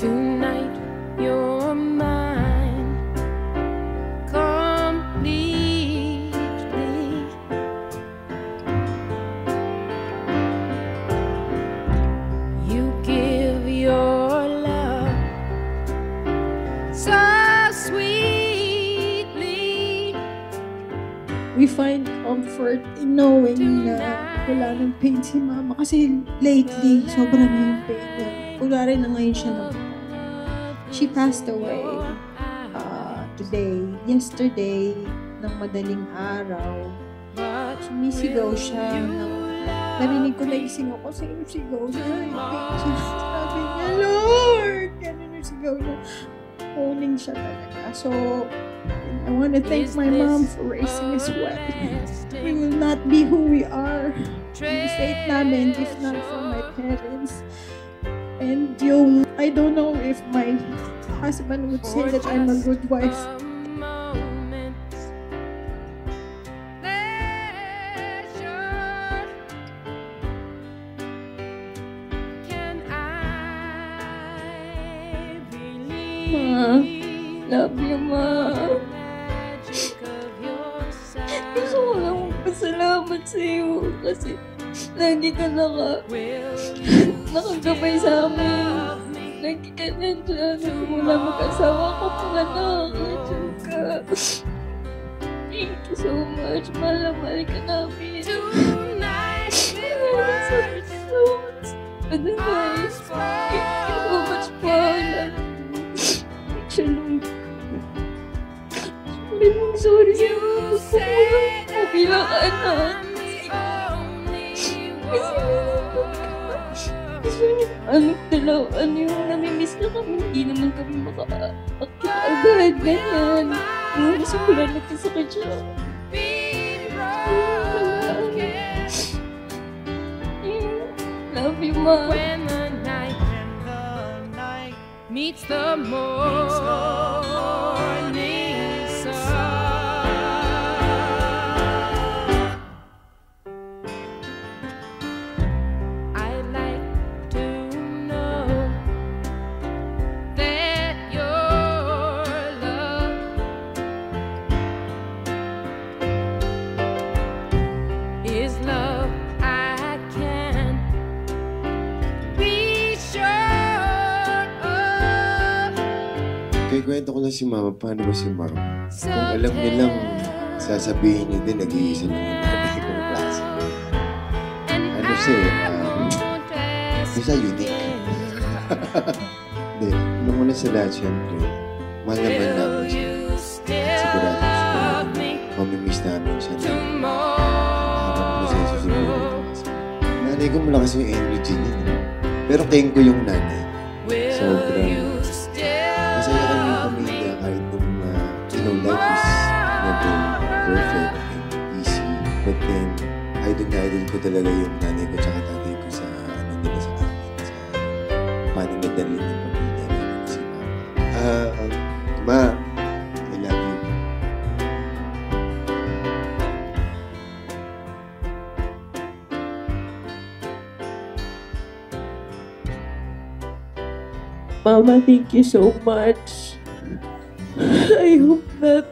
Tonight you're mine completely. You give your love so sweetly. We find comfort in knowing na wala ng pain si Mama. Kasi lately, sobra na yung pain niya. Kunwari na ngayon siya na. She passed away yesterday, ng madaling araw. Sumisigaw siya. Narinig ko, nagising ako sa yung sigaw niya. Sabi niya, Lord! Ganun yung sigaw niya. Owning siya talaga. So, I want to thank my mom for raising us well. We will not be who we are. Yung faith namin, if not for my parents. And yung, I don't know if my husband would say that I'm a good wife. Ma, love you, Ma. Gusto ko lang magpasalamat sa iyo kasi lagi ka nakagabay sa amin. Lagi ka nandyan. Mula mag-asawa ko pang anak. Nandiyan ka. Thank you so much. Mahal ka namin. Thank you so much. Otherwise, thank you so much, Paul. Sorry sa pagkukulang mo bilang anak. Ano yung namimiss na kami, hindi naman kami maka-akit agad, ganyan. Gusto ko lang nagkasakit siya. Love you, Ma. When the night meets the morning sun, I'd like to know that your love is love I can be sure of. Kaya kwento ko lang si Mama, paano ba si Mama? Kung alam niyo lang, sasabihin niyo din, nag-iisa lang yung nanay kong klase. Ano siya, basta unique. Hindi, alam mo na sa lahat, siyempre, mahal naman namin siya. Sigurado siya. Mamimiss namin siya na nakapag-proseso siguro. Nanay ko malakas yung energy niya. Pero tingin ko yung nanay. Sobrang masaya kami yung pamilya kahit nung life is never perfect and easy. But then, idol ko talaga yung nanay ko tsaka tatay ko sa ano nila sa amin. Sa paano nadalhin yung pamilya namin si Mama. Ma, I love you. Mama, thank you so much. I hope that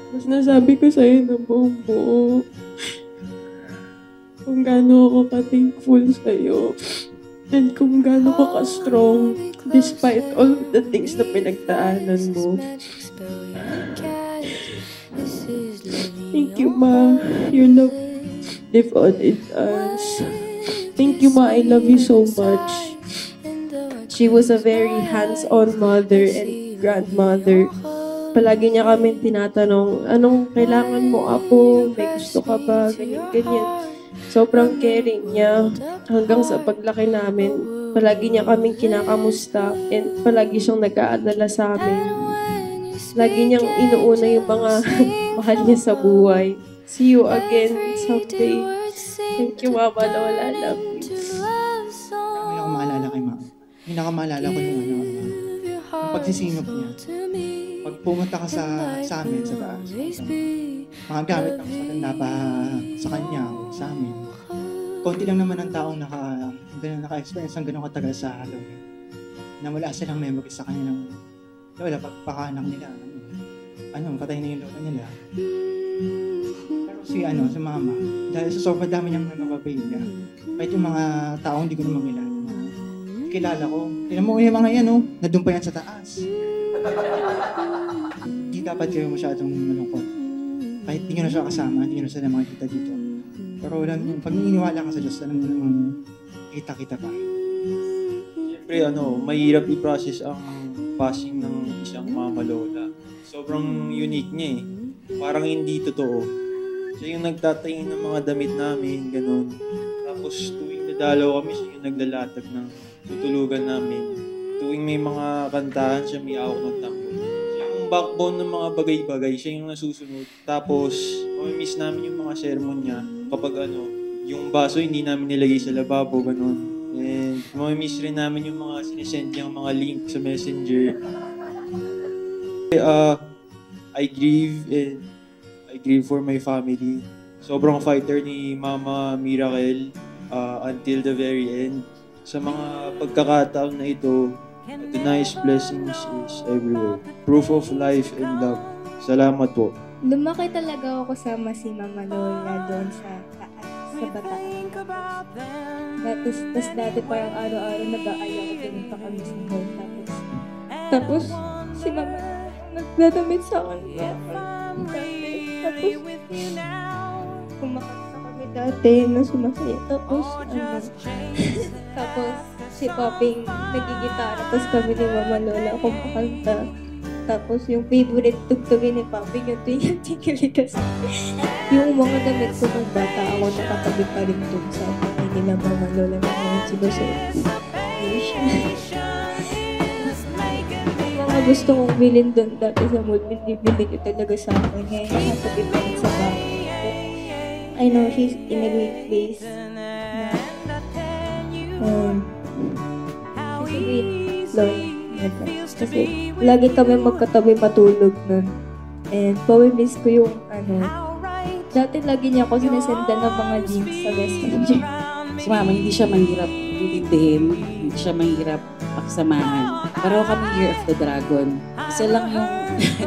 mas nasabi ko sa'yo na buong buo kung gaano ako ka-thankful sa'yo and kung gaano ko ka-strong despite all the things na pinagdaanan mo. Thank you, Ma. Your love live on in us. Thank you, Ma. I love you so much. She was a very hands-on mother and grandmother. Palagi niya kami tinatanong, anong kailangan mo, Apo? May gusto ka ba? Ganyan. Sobrang caring niya hanggang sa paglaki namin. Palagi niya kaming kinakamusta and palagi siyang nag-aalala sa amin. Lagi niyang inuuna yung mga mahal niya sa buhay. See you again someday. Thank you, Mama Lola. Love you. May ako maalala kay Mama. Pinakamaalala ko yung pagsisingap niya. Pag pumunta ka sa amin, sa taas, mga gamit ang maganda pa sa kanya o sa amin. Konti lang naman ang taong naka-experience ng ganun katagal sa Halloween. wala silang memory sa kanilang lola, pagpakaanak nila. Patay na yung lola nila. Pero si mama, dahil sa sobrang dami niyang memorabilia, kahit yung mga taong hindi ko naman kilala ko. Tignan mo yung mga yan, nandun pa yan sa taas. Hindi dapat kayo masyadong malungkot. Kahit hindi nyo na siya kasama, hindi nyo na sila makikita dito. Pero pag naniniwala ka sa Diyos, alam mo naman, kita-kita ka. Siyempre, mahirap i-process ang passing ng isang mama lola. Sobrang unique niya eh. Parang hindi totoo. Siya yung nagtatingin ng mga damit namin, ganun. Tapos tuwing nadalaw kami, siya yung naglalatag ng tutulugan namin. Tuwing may mga kantahan, siya may awak ng tambol. Siya yung backbone ng mga bagay-bagay, siya yung nasusunod. Tapos, mamimiss namin yung mga sermon niya. Kapag yung baso hindi namin nilagay sa lababo, ganun. And mamimiss rin namin yung mga sinesend niyang mga link sa messenger. I grieve for my family. Sobrang fighter ni Mama Miracle until the very end. Sa mga pagkakataon na ito, the nice blessings is everywhere. Proof of life and love. Salamat po. Lumaki talaga ako kasama si Mama Lola doon sa taas, sa Bataan. Tapos dati parang araw-araw nag-aaya ko pinunta kami sa hall. Tapos si Mama nagdadamit sa akin. Tapos kumakanta kami dati na sumasaya. Tapos tapos si Paping nagigitara. Tapos kami ni Mama Lola kumakanta. Tapos yung favorite tugtugin ni Paping yung tingilitas. Yung mga damit ko ng bata ako nakatabi pa rin dun sa bahay nila Mama Lola na ngayon sinusunod. Yung mga gusto kong bilhin dun dati sa mall, binibili ko talaga sa akin. Ngayon nakatabi pa rin sa bahay. I know she's in a great place na she's a great Lord. Kasi lagi kami magkatabi matulog nun. And pawimiss ko yung dati lagi niya ako sinasenda ng mga links sa messenger. Si Mama, hindi siya mahirap intindihin, hindi siya mahirap paksamahan. Pero kami Year of the Dragon. Isa lang yung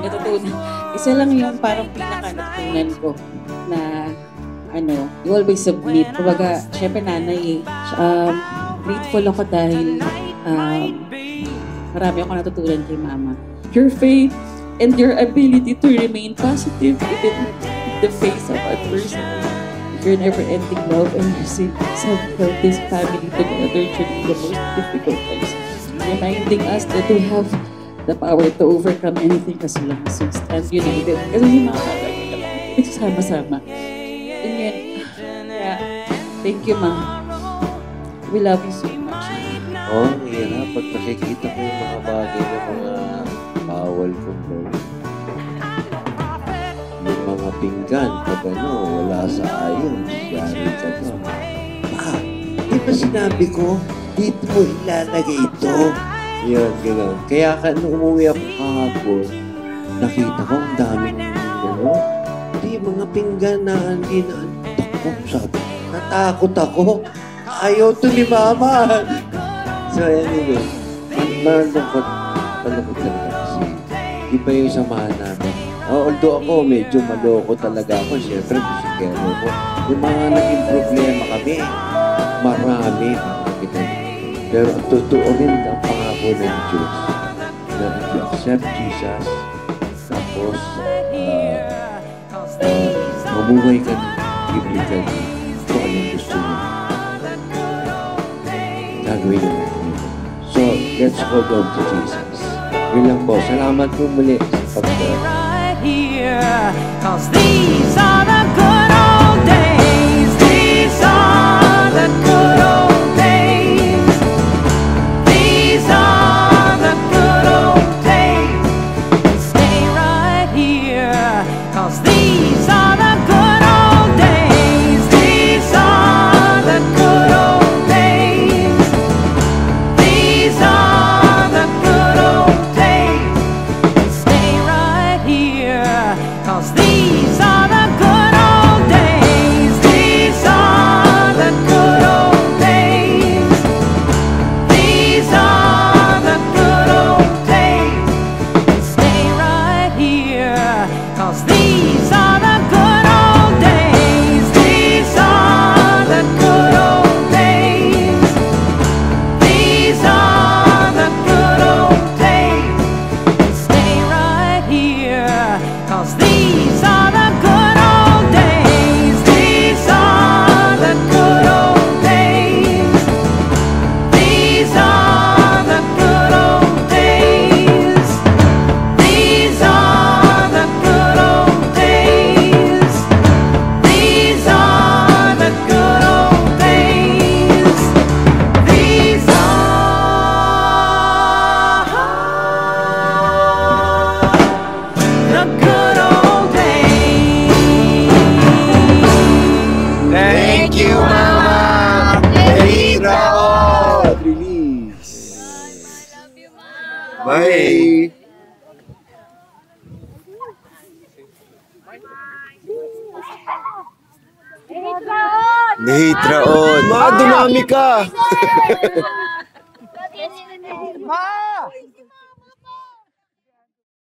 natutunan. Isa lang yung parang pinaka-natutunan ko na you always submit. Kumbaga, syempre nanay grateful ako dahil marami ako natutunan kay Mama. Your faith and your ability to remain positive even in the face of adversity. Your never-ending love and your self help this family together during the most difficult times. Reminding us that we have the power to overcome anything as long as we stand united. Kasi si Mama lagi kami nagsasama-sama. And yun, thank you, Ma. We love you so much. Yan pag nakikita ko yung mga bagay na mga bawal kong gawin. Yung mga pinggan, pag wala sa ayon, yari ka to. Di ba sinabi ko, dito mo ilalagay ito? Yun, gano'n. Kaya nung umuwi ako kahapon, nakita ko ang daming di mga pinggan na hindi na takot, sabi. Natakot ako. Ayaw to ni Mama. So anyway, malungkot talaga kasi iba yung samahan namin. Although ako, medyo maloko talaga ako. Siyempre, musikero ko. Yung mga naging problema kami, marami. Pero ang totoo rin ang pangako ng Diyos na if you accept Jesus, tapos mabuhay ka biblically kung anong gusto niya. Gagawin naman. So, let's hold on to Jesus. Yun lang po. Salamat po muli sa Cause these are the good old days. These are the good old days. These are the good old days. Stay right here. Cause these are the good old days. These are the good old days. These are the good old days. Stay right here. Cause these are the good Bye! Nahit Raon! Ma, dumami ka!